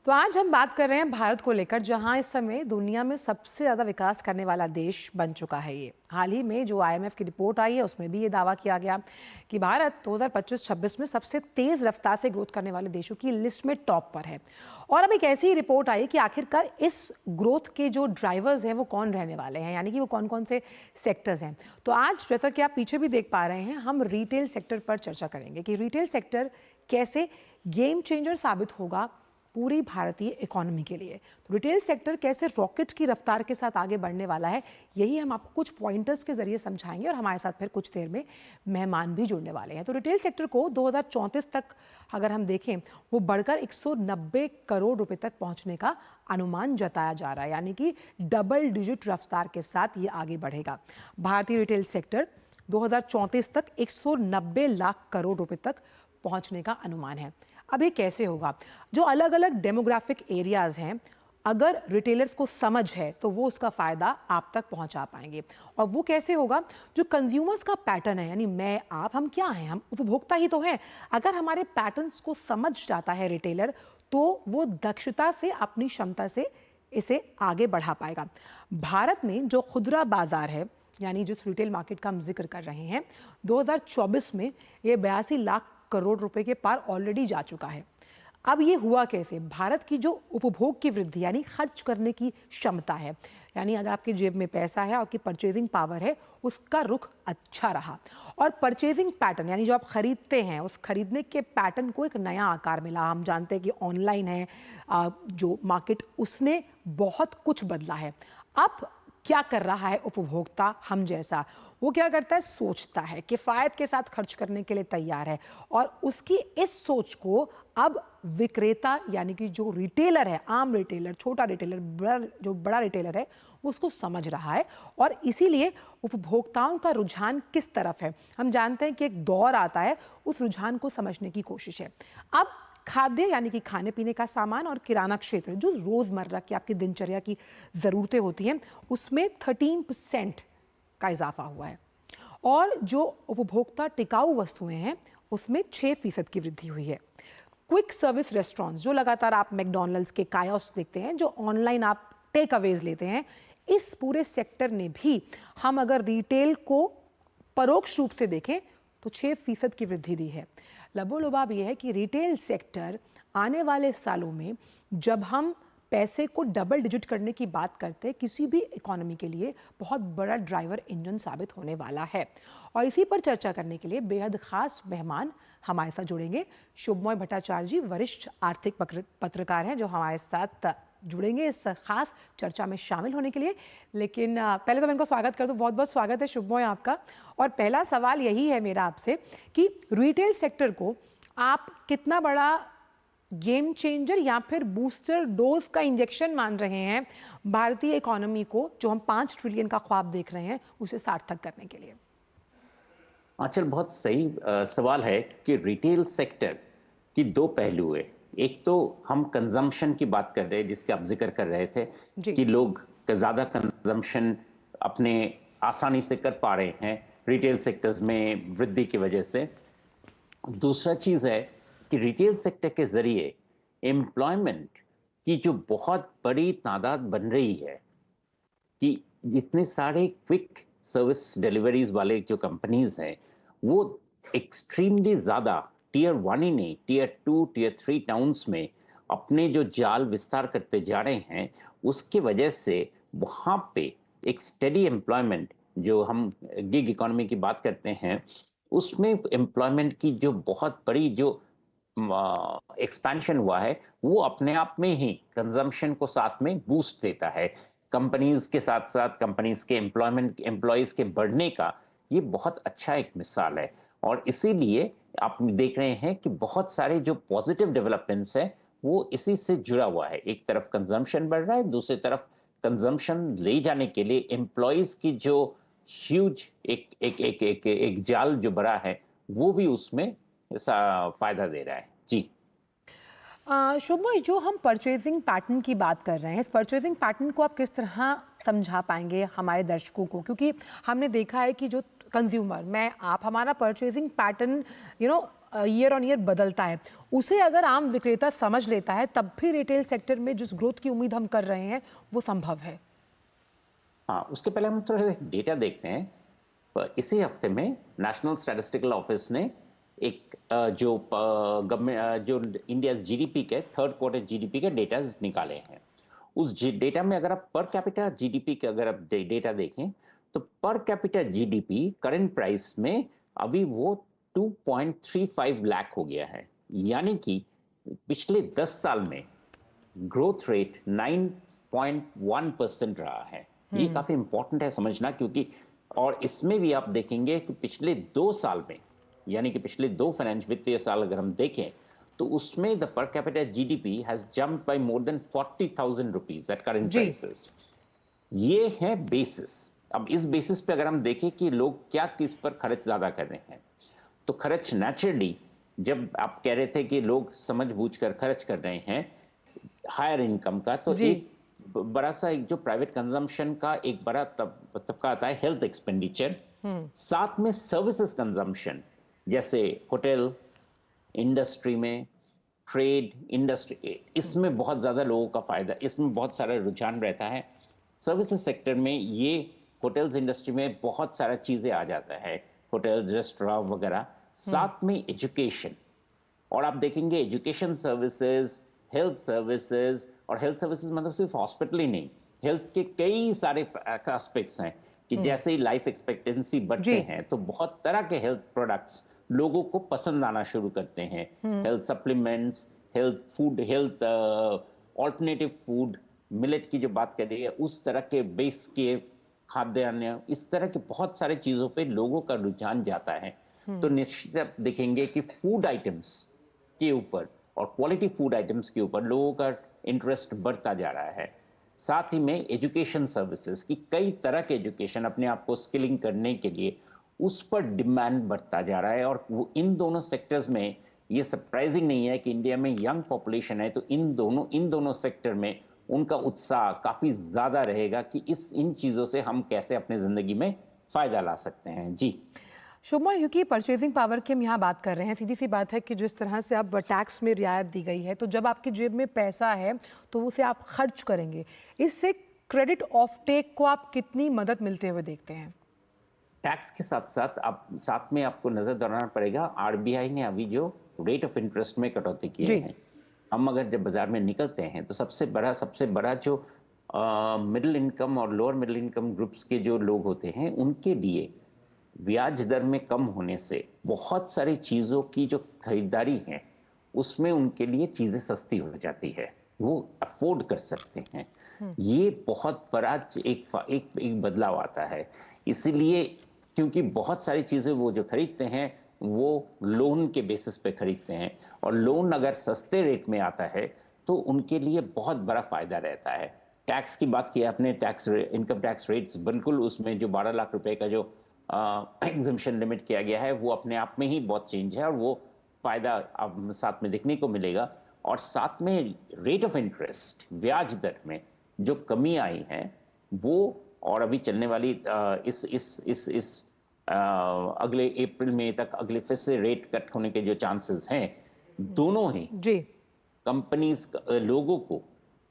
तो आज हम बात कर रहे हैं भारत को लेकर, जहां इस समय दुनिया में सबसे ज़्यादा विकास करने वाला देश बन चुका है। ये हाल ही में जो आईएमएफ की रिपोर्ट आई है उसमें भी ये दावा किया गया कि भारत 2025-26 में सबसे तेज़ रफ्तार से ग्रोथ करने वाले देशों की लिस्ट में टॉप पर है। और अब एक ऐसी रिपोर्ट आई कि आखिरकार इस ग्रोथ के जो ड्राइवर्स हैं वो कौन रहने वाले हैं, यानी कि वो कौन कौन से सेक्टर्स हैं। तो आज जैसा कि आप पीछे भी देख पा रहे हैं, हम रिटेल सेक्टर पर चर्चा करेंगे कि रिटेल सेक्टर कैसे गेम चेंजर साबित होगा पूरी भारतीय इकोनॉमी के लिए। तो रिटेल सेक्टर कैसे रॉकेट की रफ्तार के साथ आगे बढ़ने वाला है, यही हम आपको कुछ पॉइंटर्स के जरिए समझाएंगे और हमारे साथ फिर कुछ देर में मेहमान भी जुड़ने वाले हैं। तो रिटेल सेक्टर को 2034 तक अगर हम देखें, वो बढ़कर 190 करोड़ रुपए तक पहुंचने का अनुमान जताया जा रहा है, यानी कि डबल डिजिट रफ्तार के साथ ये आगे बढ़ेगा। भारतीय रिटेल सेक्टर 2034 तक 190 लाख करोड़ रुपए तक पहुंचने का अनुमान है। अब ये कैसे होगा? जो अलग अलग डेमोग्राफिक एरियाज हैं, अगर रिटेलर्स को समझ है तो वो उसका फायदा आप तक पहुंचा पाएंगे। और वो कैसे होगा? जो कंज्यूमर्स का पैटर्न है, यानी मैं आप, हम क्या हैं, हम उपभोक्ता ही तो हैं। अगर हमारे पैटर्न्स को समझ जाता है रिटेलर, तो वो दक्षता से, अपनी क्षमता से इसे आगे बढ़ा पाएगा। भारत में जो खुदरा बाजार है, यानी जिस रिटेल मार्केट का हम जिक्र कर रहे हैं, 2024 में ये 82 लाख करोड़ रुपए के पार ऑलरेडी जा चुका है। अब ये हुआ कैसे? भारत की जो उपभोग की वृद्धि, यानी खर्च करने की क्षमता है, यानी अगर आपकी जेब में पैसा है, आपकी परचेजिंग पावर है, उसका रुख अच्छा रहा। और परचेजिंग पैटर्न, यानी जो आप खरीदते हैं, उस खरीदने के पैटर्न को एक नया आकार मिला। हम जानते हैं कि ऑनलाइन है जो मार्केट, उसने बहुत कुछ बदला है। अब क्या कर रहा है उपभोक्ता हम जैसा? वो क्या करता है? सोचता है, किफायत के साथ खर्च करने के लिए तैयार है। और उसकी इस सोच को अब विक्रेता, यानी कि जो रिटेलर है, आम रिटेलर, छोटा रिटेलर, जो बड़ा रिटेलर है, उसको समझ रहा है। और इसीलिए उपभोक्ताओं का रुझान किस तरफ है, हम जानते हैं कि एक दौर आता है, उस रुझान को समझने की कोशिश है। अब खाद्य, यानी कि खाने पीने का सामान, और किराना क्षेत्र, जो रोजमर्रा की आपकी दिनचर्या की जरूरतें होती हैं, उसमें 13% का इजाफा हुआ है। और जो उपभोक्ता टिकाऊ वस्तुएं हैं, उसमें 6% की वृद्धि हुई है। क्विक सर्विस रेस्टोरेंट्स, जो लगातार आप मैकडॉनल्ड्स के कायोस्क देखते हैं, जो ऑनलाइन आप टेक अवेज लेते हैं, इस पूरे सेक्टर ने भी, हम अगर रिटेल को परोक्ष रूप से देखें, तो 6% की वृद्धि दी है। लबोलुबाब यह है कि रिटेल सेक्टर आने वाले सालों में, जब हम पैसे को डबल डिजिट करने की बात करते हैं, किसी भी इकोनॉमी के लिए बहुत बड़ा ड्राइवर इंजन साबित होने वाला है। और इसी पर चर्चा करने के लिए बेहद खास मेहमान हमारे साथ जुड़ेंगे। शुभमोय भट्टाचार्य जी वरिष्ठ आर्थिक पत्रकार हैं, जो हमारे साथ जुड़ेंगे इस खास चर्चा में शामिल होने के लिए। लेकिन पहले तो मैं इनको स्वागत कर दूं। बहुत बहुत स्वागत है शुभमोय आपका। और पहला सवाल यही है मेरा आपसे कि रिटेल सेक्टर को आप कितना बड़ा गेम चेंजर या फिर बूस्टर डोज का इंजेक्शन मान रहे हैं भारतीय इकोनॉमी को, जो हम 5 ट्रिलियन का ख्वाब देख रहे हैं, उसे सार्थक करने के लिए? आचल, बहुत सही सवाल है कि रिटेल सेक्टर की दो पहलू है। एक तो हम कंजम्पशन की बात कर रहे हैं, जिसके आप जिक्र कर रहे थे कि लोग ज़्यादा कंजम्पशन अपने आसानी से कर पा रहे हैं रिटेल सेक्टर्स में वृद्धि की वजह से। दूसरा चीज़ है कि रिटेल सेक्टर के जरिए एम्प्लॉयमेंट की जो बहुत बड़ी तादाद बन रही है, कि इतने सारे क्विक सर्विस डिलीवरीज वाले जो कंपनीज हैं, वो एक्सट्रीमली ज़्यादा टियर 1 ही नहीं, टियर 2, टियर 3 टाउन्स में अपने जो जाल विस्तार करते जा रहे हैं, उसके वजह से वहाँ पे एक स्टेडी एम्प्लॉयमेंट, जो हम गिग इकोनॉमी की बात करते हैं, उसमें एम्प्लॉयमेंट की जो बहुत बड़ी जो एक्सपेंशन हुआ है, वो अपने आप में ही कंजम्पशन को साथ में बूस्ट देता है। कंपनीज के साथ साथ कंपनीज के एम्प्लॉयज के बढ़ने का ये बहुत अच्छा एक मिसाल है। और इसीलिए आप देख रहे हैं कि बहुत सारे जो पॉजिटिव डेवलपमेंट्स हैं, वो इसी से जुड़ा हुआ है। एक तरफ कंजम्पशन बढ़ रहा है, दूसरी तरफ कंजम्पशन ले जाने के लिए एम्प्लॉयज की जो ह्यूज एक जाल जो बड़ा है, वो भी उसमें फायदा दे रहा है। जी शुभमोय, जो हम परचेजिंग पैटर्न की बात कर रहे हैं, इस परचेजिंग पैटर्न को आप किस तरह समझा पाएंगे हमारे दर्शकों को? क्योंकि हमने देखा है कि जो कंज्यूमर, मैं आप, हमारा purchasing pattern year on year बदलता है, उसे अगर आम विक्रेता समझ लेता है तब भी रिटेल सेक्टर में जिस ग्रोथ की उम्मीद हम कर रहे हैं वो संभव है। हाँ, उसके पहले हम थोड़ा डेटा देखते हैं। इसी हफ्ते में नेशनल स्टैटिस्टिकल ऑफिस ने एक जो गवर्नमेंट जो इंडिया जीडीपी के थर्ड क्वार्टर जीडीपी के डेटा निकाले हैं। उस डेटा में अगर आप पर कैपिटा जीडीपी के अगर आप डेटा देखें तो पर कैपिटा जीडीपी करंट प्राइस में अभी वो 2.35 लाख हो गया है, यानी कि पिछले 10 साल में ग्रोथ रेट 9.1% रहा है। ये काफी इंपॉर्टेंट है समझना, क्योंकि और इसमें भी आप देखेंगे कि पिछले 2 साल में, यानी कि पिछले 2 वित्तीय साल अगर हम देखें तो उसमें the per capita GDP has jumped by more than 40,000 rupees at current जी। प्राइसेस। ये है बेसिस। अब इस बेसिस पे अगर हम देखें कि लोग क्या किस पर खर्च ज्यादा कर रहे हैं, तो खर्च नेचुरली, जब आप कह रहे थे कि लोग समझ बूझ कर खर्च कर रहे हैं हायर इनकम का, तो जी। एक बड़ा सा एक जो प्राइवेट कंजम्पशन का एक बड़ा तबका आता है हेल्थ एक्सपेंडिचर, साथ में सर्विसेज कंजम्पशन, जैसे होटल इंडस्ट्री में, ट्रेड इंडस्ट्री, इसमें बहुत ज्यादा लोगों का फायदा, इसमें बहुत सारा रुझान रहता है। सर्विसेज सेक्टर में ये होटल्स इंडस्ट्री में बहुत सारा चीजें आ जाता है, होटल्स रेस्टोरेंट वगैरह, साथ में एजुकेशन। और आप देखेंगे एजुकेशन सर्विसेज, हेल्थ सर्विसेज, और हेल्थ सर्विसेज मतलब सिर्फ हॉस्पिटल ही नहीं, हेल्थ के कई सारे एस्पेक्ट्स हैं कि जैसे ही लाइफ एक्सपेक्टेंसी बढ़ते जी। हैं तो बहुत तरह के हेल्थ प्रोडक्ट्स लोगों को पसंद आना शुरू करते हैं। Health supplements, health food, health alternative food, millet की जो बात कर रही है उस तरह के बेस के खाद्यान्न, इस तरह के बहुत सारे चीजों पे लोगों का रुझान जाता है। तो निश्चित आप देखेंगे कि फूड आइटम्स के ऊपर और क्वालिटी फूड आइटम्स के ऊपर लोगों का इंटरेस्ट बढ़ता जा रहा है। साथ ही में एजुकेशन सर्विसेज की कई तरह के एजुकेशन, अपने आप को स्किलिंग करने के लिए, उस पर डिमांड बढ़ता जा रहा है। और वो इन दोनों सेक्टर्स में, ये सरप्राइजिंग नहीं है कि इंडिया में यंग पॉपुलेशन है, तो इन दोनों सेक्टर में उनका उत्साह काफी ज्यादा रहेगा कि इन चीजों से हम कैसे अपने जिंदगी में फायदा ला सकते हैं। जी शुभमा, क्योंकि परचेजिंग पावर की हम यहाँ बात कर रहे हैं, सीधी सी बात है कि जिस तरह से अब टैक्स में रियायत दी गई है, तो जब आपकी जेब में पैसा है तो उसे आप खर्च करेंगे। इससे क्रेडिट ऑफ टेक को आप कितनी मदद मिलते हुए देखते हैं? टैक्स के साथ साथ आप साथ में आपको नजर दोहराना पड़ेगा, आरबीआई ने अभी जो रेट ऑफ इंटरेस्ट में कटौती किए जी। हैं। हम अगर जब बाजार में निकलते हैं तो सबसे बड़ा जो मिडिल इनकम और लोअर मिडिल इनकम ग्रुप्स के जो लोग होते हैं उनके लिए ब्याज दर में कम होने से बहुत सारी चीजों की जो खरीदारी है उसमें उनके लिए चीजें सस्ती हो जाती है, वो अफोर्ड कर सकते हैं। ये बहुत बड़ा एक बदलाव आता है। इसीलिए, क्योंकि बहुत सारी चीजें वो जो खरीदते हैं वो लोन के बेसिस पे खरीदते हैं, और लोन अगर सस्ते रेट में आता है तो उनके लिए बहुत बड़ा फायदा रहता है। टैक्स की बात की आपने, इनकम टैक्स रेट्स, बिल्कुल उसमें जो 12 लाख रुपए का जो एग्जम्पशन लिमिट किया गया है वो अपने आप में ही बहुत चेंज है, और वो फायदा अब साथ में देखने को मिलेगा। और साथ में रेट ऑफ इंटरेस्ट, ब्याज दर में जो कमी आई है वो, और अभी चलने वाली अगले अप्रैल मई तक अगले फिर से रेट कट होने के जो चांसेस हैं, दोनों ही जी। कंपनीज लोगों को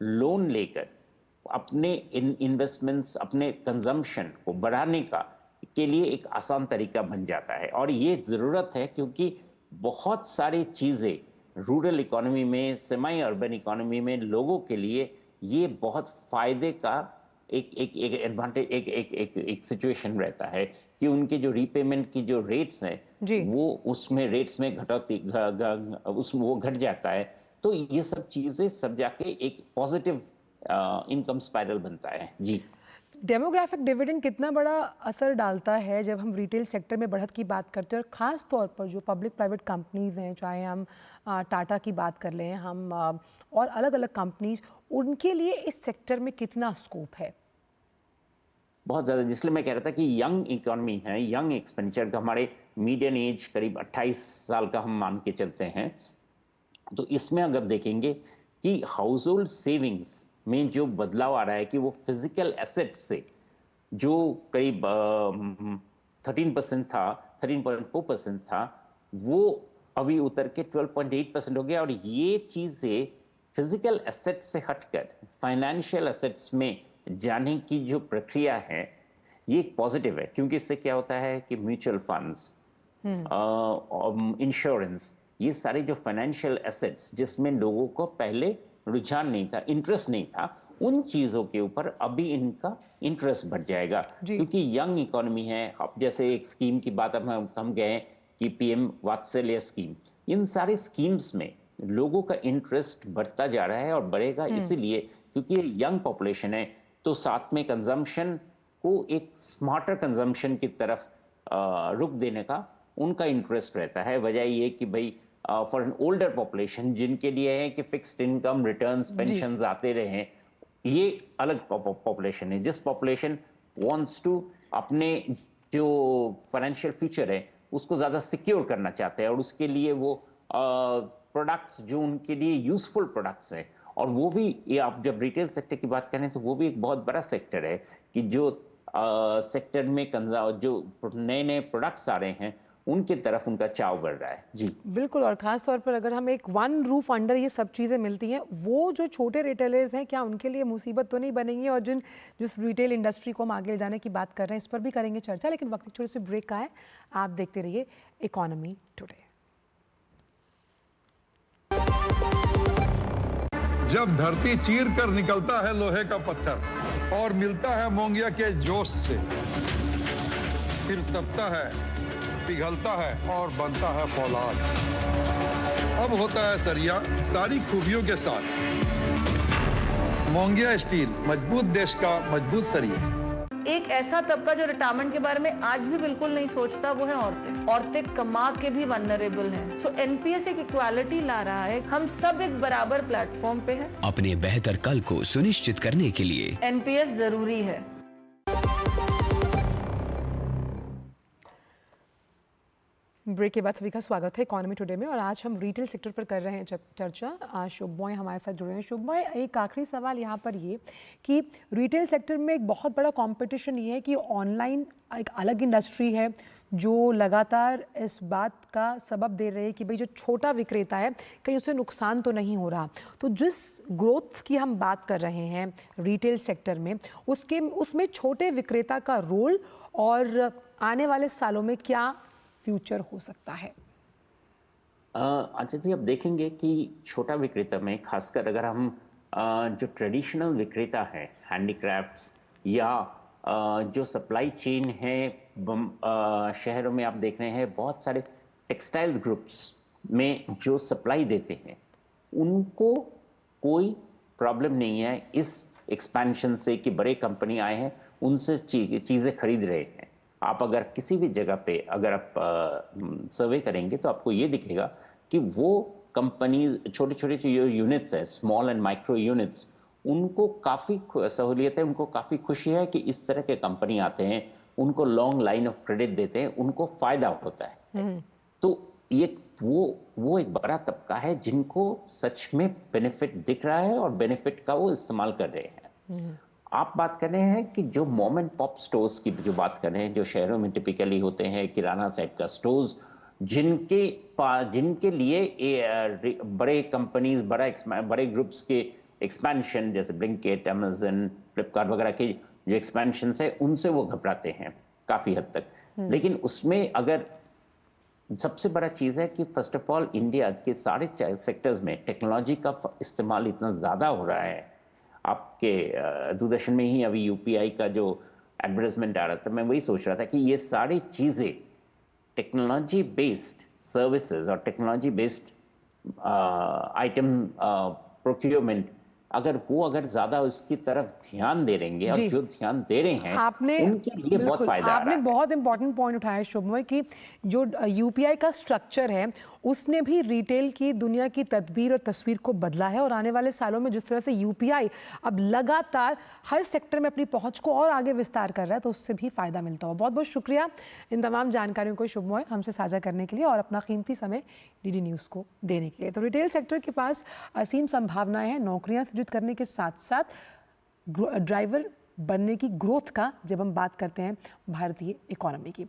लोन लेकर अपने इन्वेस्टमेंट्स, अपने कंजम्पशन को बढ़ाने का के लिए एक आसान तरीका बन जाता है। और ये जरूरत है क्योंकि बहुत सारी चीजें रूरल इकोनॉमी में, सेमी अर्बन इकोनॉमी में लोगों के लिए ये बहुत फायदे का एक एडवांटेज, एक सिचुएशन रहता है कि उनके जो रीपेमेंट की जो रेट्स हैं जी। वो उसमें रेट्स में घटौती उसमें वो घट जाता है। तो ये सब चीजें सब जाके एक पॉजिटिव इनकम स्पाइरल बनता है। जी डेमोग्राफिक डिविडेंड कितना बड़ा असर डालता है जब हम रिटेल सेक्टर में बढ़त की बात करते हैं, और ख़ास तौर पर जो पब्लिक प्राइवेट कंपनीज हैं, चाहे हम टाटा की बात कर लें, हम और अलग अलग कंपनीज, उनके लिए इस सेक्टर में कितना स्कोप है? बहुत ज्यादा, जिसलिए मैं कह रहा था कि यंग इकोनॉमी है, यंग एक्सपेंडिचर का, हमारे मीडियन एज करीब 28 साल का हम मान के चलते हैं। तो इसमें अगर देखेंगे कि हाउस होल्ड सेविंग्स में जो बदलाव आ रहा है कि वो फिजिकल एसेट से जो करीब 13% था, 13.4% था, वो अभी उतर के 12.8% हो गया। और ये चीजें फिजिकल एसेट्स से हटकर फाइनेंशियल एसेट्स में जाने की जो प्रक्रिया है, ये एक पॉजिटिव है, क्योंकि इससे क्या होता है कि म्यूचुअल फंड्स, इंश्योरेंस, ये सारे जो फाइनेंशियल एसेट्स जिसमें लोगों को पहले रुझान नहीं था, इंटरेस्ट नहीं था, उन चीजों के ऊपर अभी इनका इंटरेस्ट बढ़ जाएगा, क्योंकि यंग इकोनॉमी है। अब जैसे एक स्कीम की बात हम गए कि पीएम वात्सल्य स्कीम, इन सारे स्कीम्स में लोगों का इंटरेस्ट बढ़ता जा रहा है और बढ़ेगा इसीलिए क्योंकि ये यंग पॉपुलेशन है। तो साथ में कंजम्पशन को एक स्मार्टर कंजम्पशन की तरफ रुख देने का उनका इंटरेस्ट रहता है। वजह ये कि भाई फॉर एन ओल्डर पॉपुलेशन जिनके लिए है कि फिक्स्ड इनकम रिटर्न्स पेंशन्स आते रहे, ये अलग पॉपुलेशन है। जिस पॉपुलेशन वांट्स टू अपने जो फाइनेंशियल फ्यूचर है उसको ज़्यादा सिक्योर करना चाहते हैं, और उसके लिए वो प्रोडक्ट्स जो उनके लिए यूजफुल प्रोडक्ट्स हैं, और वो भी ये आप जब रिटेल सेक्टर की बात करें तो वो भी एक बहुत बड़ा सेक्टर है कि जो सेक्टर में जो नए नए प्रोडक्ट्स आ रहे हैं उनकी तरफ उनका चाव बढ़ रहा है। जी बिल्कुल, और ख़ास तौर पर अगर हम एक वन रूफ अंडर ये सब चीज़ें मिलती हैं, वो जो छोटे रिटेलर्स हैं क्या उनके लिए मुसीबत तो नहीं बनेंगी? और जिस रिटेल इंडस्ट्री को हम आगे ले जाने की बात कर रहे हैं इस पर भी करेंगे चर्चा, लेकिन वक्त एक छोटे से ब्रेक का है। आप देखते रहिए इकोनॉमी टुडे। जब धरती चीर कर निकलता है लोहे का पत्थर और मिलता है मोंगिया के जोश से, फिर तपता है, पिघलता है और बनता है फौलाद। अब होता है सरिया सारी खूबियों के साथ। मोंगिया स्टील, मजबूत देश का मजबूत सरिया। एक ऐसा तबका जो रिटायरमेंट के बारे में आज भी बिल्कुल नहीं सोचता, वो है औरतें। औरतें कमा के भी वल्नरेबल हैं। सो एनपीएस एक इक्वालिटी ला रहा है, हम सब एक बराबर प्लेटफॉर्म पे हैं। अपने बेहतर कल को सुनिश्चित करने के लिए एनपीएस जरूरी है। ब्रेक के बाद सभी का स्वागत है इकोनॉमी टुडे में, और आज हम रिटेल सेक्टर पर कर रहे हैं चर्चा। शुभ बॉय हमारे साथ जुड़े हैं। शुभ बॉय, एक आखिरी सवाल यहाँ पर ये कि रिटेल सेक्टर में एक बहुत बड़ा कंपटीशन ये है कि ऑनलाइन एक अलग इंडस्ट्री है जो लगातार इस बात का सबब दे रहे हैं कि भाई जो छोटा विक्रेता है कहीं उसे नुकसान तो नहीं हो रहा। तो जिस ग्रोथ की हम बात कर रहे हैं रिटेल सेक्टर में, उसमें छोटे विक्रेता का रोल और आने वाले सालों में क्या फ्यूचर हो सकता है? अच्छा जी, अब देखेंगे कि छोटा विक्रेता में खासकर अगर हम जो ट्रेडिशनल विक्रेता है, हैंडीक्राफ्ट्स या जो सप्लाई चेन है, शहरों में आप देख रहे हैं बहुत सारे टेक्सटाइल ग्रुप्स में जो सप्लाई देते हैं, उनको कोई प्रॉब्लम नहीं है इस एक्सपेंशन से कि बड़े कंपनी आए हैं उनसे चीज़ें खरीद रहे हैं। आप अगर किसी भी जगह पे अगर आप सर्वे करेंगे तो आपको ये दिखेगा कि वो कंपनी छोटे छोटे जो यूनिट्स है, स्मॉल एंड माइक्रो यूनिट्स, उनको काफ़ी सहूलियत है, उनको काफ़ी खुशी है कि इस तरह के कंपनी आते हैं, उनको लॉन्ग लाइन ऑफ क्रेडिट देते हैं, उनको फ़ायदा होता है। तो ये वो एक बड़ा तबका है जिनको सच में बेनिफिट दिख रहा है और बेनिफिट का वो इस्तेमाल कर रहे हैं। आप बात कर रहे हैं कि जो मॉम एंड पॉप स्टोर्स की जो बात कर रहे हैं, जो शहरों में टिपिकली होते हैं, किराना टाइप का स्टोर्स, जिनके लिए बड़े कंपनीज, बड़े ग्रुप्स के एक्सपेंशन जैसे ब्लिंकिट, अमेजन, फ्लिपकार्ट वगैरह के जो एक्सपेंशन है उनसे वो घबराते हैं काफ़ी हद तक। लेकिन उसमें अगर सबसे बड़ा चीज़ है कि फर्स्ट ऑफ ऑल इंडिया के सारे सेक्टर्स में टेक्नोलॉजी का इस्तेमाल इतना ज़्यादा हो रहा है। आपके दूरदर्शन में ही अभी यूपीआई का जो एडवर्टाइजमेंट आ रहा था, मैं वही सोच रहा था कि ये सारी चीज़ें टेक्नोलॉजी बेस्ड सर्विसेज और टेक्नोलॉजी बेस्ड आइटम प्रोक्योरमेंट, अगर ज़्यादा उसकी तरफ ध्यान दे रहेंगे और जो ध्यान दे रहे हैं उनके लिए बहुत फायदा आ रहा है। आपने बहुत इंपॉर्टेंट पॉइंट उठाया शुभमय कि जो यूपीआई का स्ट्रक्चर है उसने भी रिटेल की दुनिया की तदबीर और तस्वीर को बदला है, और आने वाले सालों में जिस तरह से यूपीआई अब लगातार हर सेक्टर में अपनी पहुंच को और आगे विस्तार कर रहा है तो उससे भी फायदा मिलता हो। बहुत बहुत शुक्रिया इन तमाम जानकारियों को शुभमय हमसे साझा करने के लिए और अपना कीमती समय डीडी न्यूज़ को देने के लिए। तो रिटेल सेक्टर के पास असीम संभावनाएं हैं नौकरियां सृजित करने के साथ साथ ड्राइवर बनने की, ग्रोथ का, जब हम बात करते हैं भारतीय इकोनॉमी की।